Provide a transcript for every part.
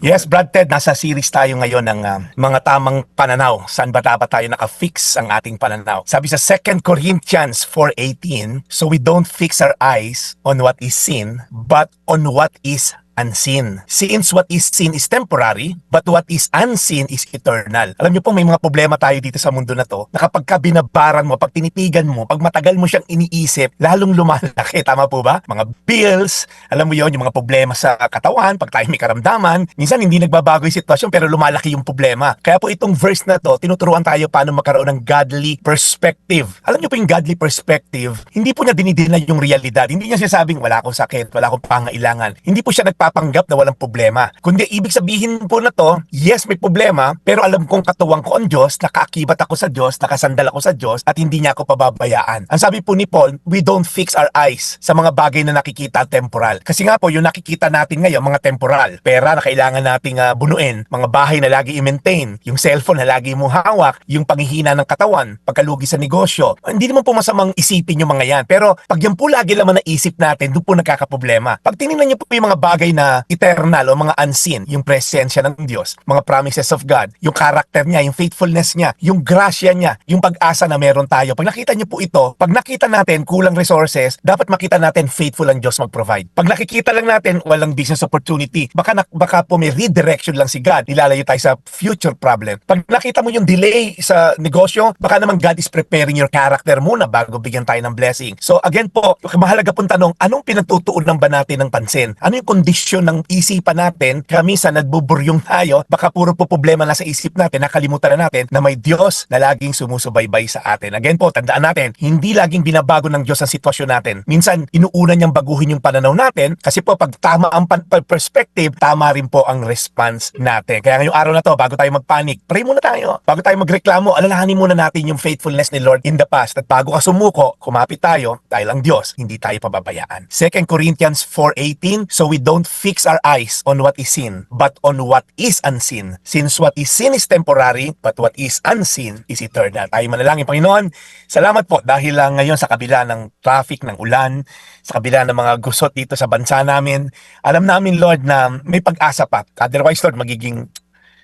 Yes, Brad Ted, nasa series tayo ngayon ng mga tamang pananaw. Saan ba dapat tayo naka-fix ang ating pananaw? Sabi sa 2 Corinthians 4:18, so we don't fix our eyes on what is seen, but on what is unseen. Since what is seen is temporary, but what is unseen is eternal. Alam niyo po, may mga problema tayo dito sa mundo na to, na kapag ka binabaran mo, pag tinitigan mo, pag matagal mo siyang iniisip, lalong lumalaki. Tama po ba? Mga bills, alam mo yon, yung mga problema sa katawan, pag tayo may karamdaman, minsan hindi nagbabago yung sitwasyon pero lumalaki yung problema. Kaya po itong verse na to, tinuturuan tayo paano magkaroon ng godly perspective. Alam niyo po yung godly perspective, hindi po niya dinidinay yung realidad. Hindi niya sinasabing wala akong sakit, wala akong pangailangan. Hindi po siya nagpapanggap na walang problema. Kundi ibig sabihin po na to, yes, may problema, pero alam kong katuwang ko ang Diyos, nakaakibat ako sa Diyos, nakasandal ako sa Diyos, at hindi niya ako pababayaan. Ang sabi po ni Paul, we don't fix our eyes sa mga bagay na nakikita temporal. Kasi nga po, yung nakikita natin ngayon, mga temporal, pera na kailangan nating bunuin, mga bahay na lagi i-maintain, yung cellphone na lagi mong hawak, yung panghihina ng katawan, pagkalugi sa negosyo. Hindi naman po masamang isipin yung mga yan. Pero pag yan po lagi naman naisip natin, doon po nagkakaproblema. Pag tinignan niyo po yung mga bagay na eternal o mga unseen, yung presensya ng Diyos, mga promises of God, yung character niya, yung faithfulness niya, yung grasya niya, yung pag-asa na meron tayo. Pag nakita niyo po ito, pag nakita natin kulang resources, dapat makita natin faithful ang Diyos mag-provide. Pag nakikita lang natin walang business opportunity, baka po may redirection lang si God, nilalayo tayo sa future problem. Pag nakita mo yung delay sa negosyo, baka naman God is preparing your character muna bago bigyan tayo ng blessing. So again po, mahalaga pong tanong, anong pinagtutuunan ba natin ng pansin? Ano yung kondisyon ng isipan natin? Kami sa nagbuburyong tayo, baka puro po problema na sa isip natin, nakalimutan na natin na may Diyos na laging sumusubaybay sa atin. Again po, tandaan natin, hindi laging binabago ng Diyos ang sitwasyon natin. Minsan, inuuna niyang baguhin yung pananaw natin kasi po pag tama ang perspective, tama rin po ang response natin. Kaya ngayong araw na to, bago tayo magpanik, pray muna tayo. Bago tayo magreklamo, alalahanin muna natin yung faithfulness ni Lord in the past. At bago ka sumuko, kumapit tayo dahil ang Diyos, hindi tayo pababayaan. 2 Corinthians 4:18, so we don't fix our eyes on what is seen, but on what is unseen. Since what is seen is temporary, but what is unseen is eternal. Tayo manalangin, Panginoon. Salamat po dahil ngayon sa kabila ng traffic, ng ulan, sa kabila ng mga gusot dito sa bansa namin, alam namin, Lord, na may pag-asa pa. Otherwise, Lord, magiging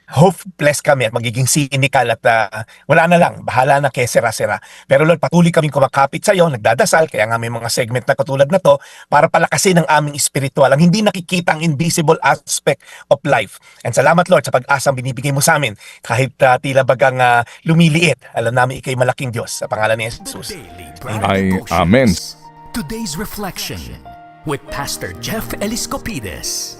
hopeless kami at magiging cynical at wala na lang, bahala na kay sera-sera. Pero Lord, patuloy kaming kumakapit sa iyo, nagdadasal, kaya nga may mga segment na katulad na to para palakasin ang aming espiritual, ang hindi nakikita ang invisible aspect of life. And salamat Lord sa pag-asang binibigay mo sa amin kahit tila bagang lumiliit. Alam namin ikay malaking Diyos sa pangalan ni Jesus. Ay, amen. Today's Reflection with Pastor Jeff Eliscopides.